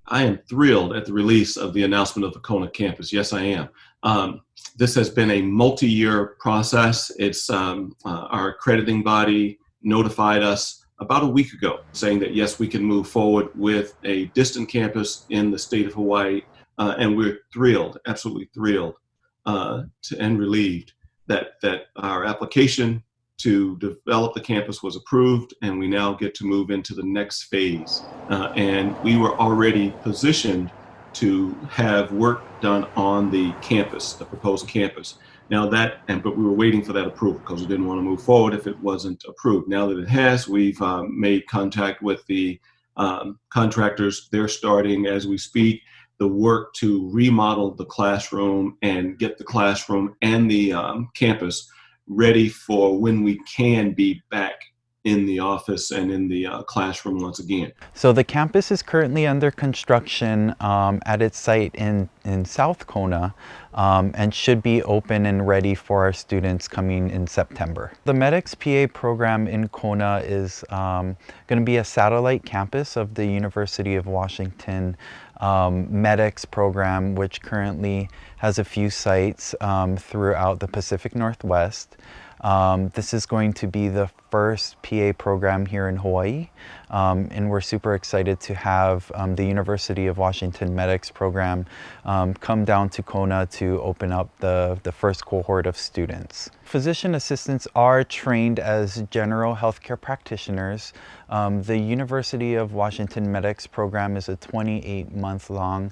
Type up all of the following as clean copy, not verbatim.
I am thrilled at the release of the announcement of the Kona campus. Yes, I am. This has been a multi-year process. It's our accrediting body notified us about a week ago saying that yes, we can move forward with a distant campus in the state of Hawaii, and we're thrilled, absolutely thrilled, and relieved that our application to develop the campus was approved, and we now get to move into the next phase. And we were already positioned to have work done on the campus, the proposed campus. Now but we were waiting for that approval because we didn't want to move forward if it wasn't approved. Now that it has, we've made contact with the contractors. They're starting as we speak the work to remodel the classroom and get the classroom and the campus ready for when we can be back in the office and in the classroom once again. So the campus is currently under construction at its site in South Kona, and should be open and ready for our students coming in September. The MEDEX PA program in Kona is going to be a satellite campus of the University of Washington MEDEX program, which currently has a few sites throughout the Pacific Northwest. This is going to be the first PA program here in Hawaii, and we're super excited to have the University of Washington MEDEX program come down to Kona to open up the first cohort of students. Physician assistants are trained as general healthcare practitioners. The University of Washington MEDEX program is a 28-month-long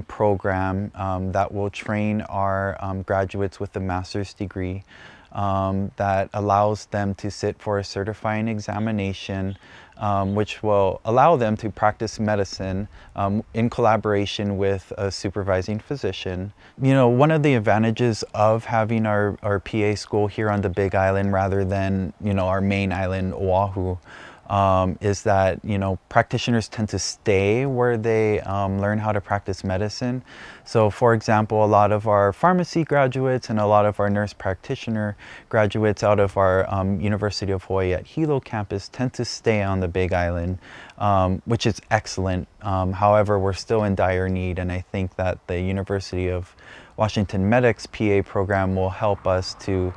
program that will train our graduates with a master's degree. That allows them to sit for a certifying examination, which will allow them to practice medicine in collaboration with a supervising physician. You know, one of the advantages of having our PA school here on the Big Island rather than, you know, our main island, Oahu, is that, you know, practitioners tend to stay where they learn how to practice medicine. So for example, a lot of our pharmacy graduates and a lot of our nurse practitioner graduates out of our University of Hawaii at Hilo campus tend to stay on the Big Island, which is excellent. However, we're still in dire need, and I think that the University of Washington MEDEX PA program will help us to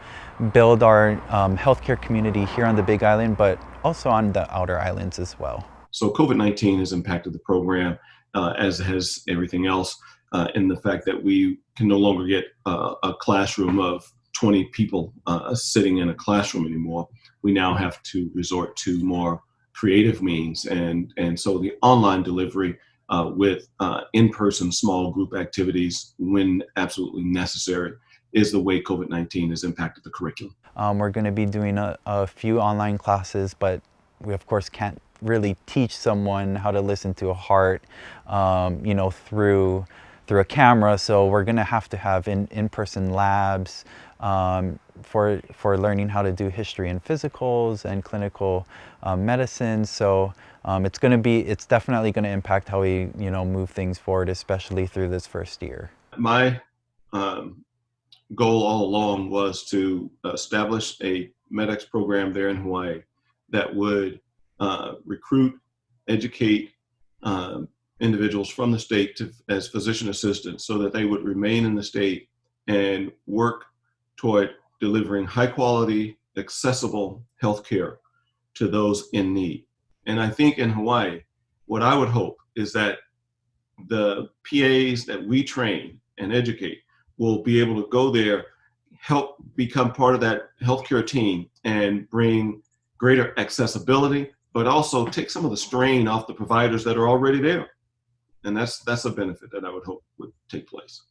build our healthcare community here on the Big Island, but also on the outer islands as well. So COVID-19 has impacted the program, as has everything else, in the fact that we can no longer get a classroom of 20 people sitting in a classroom anymore. We now have to resort to more creative means, and so the online delivery with in-person small group activities when absolutely necessary is the way COVID-19 has impacted the curriculum. We're going to be doing a few online classes, but we of course can't really teach someone how to listen to a heart, you know, through a camera. So we're going to have in-person labs for learning how to do history and physicals and clinical medicine. So it's definitely going to impact how we, you know, move things forward, especially through this first year. My goal all along was to establish a MEDEX program there in Hawaii that would recruit, educate individuals from the state as physician assistants so that they would remain in the state and work toward delivering high quality, accessible healthcare to those in need. And I think in Hawaii, what I would hope is that the PAs that we train and educate will be able to go there, help become part of that healthcare team and bring greater accessibility, but also take some of the strain off the providers that are already there. And that's a benefit that I would hope would take place.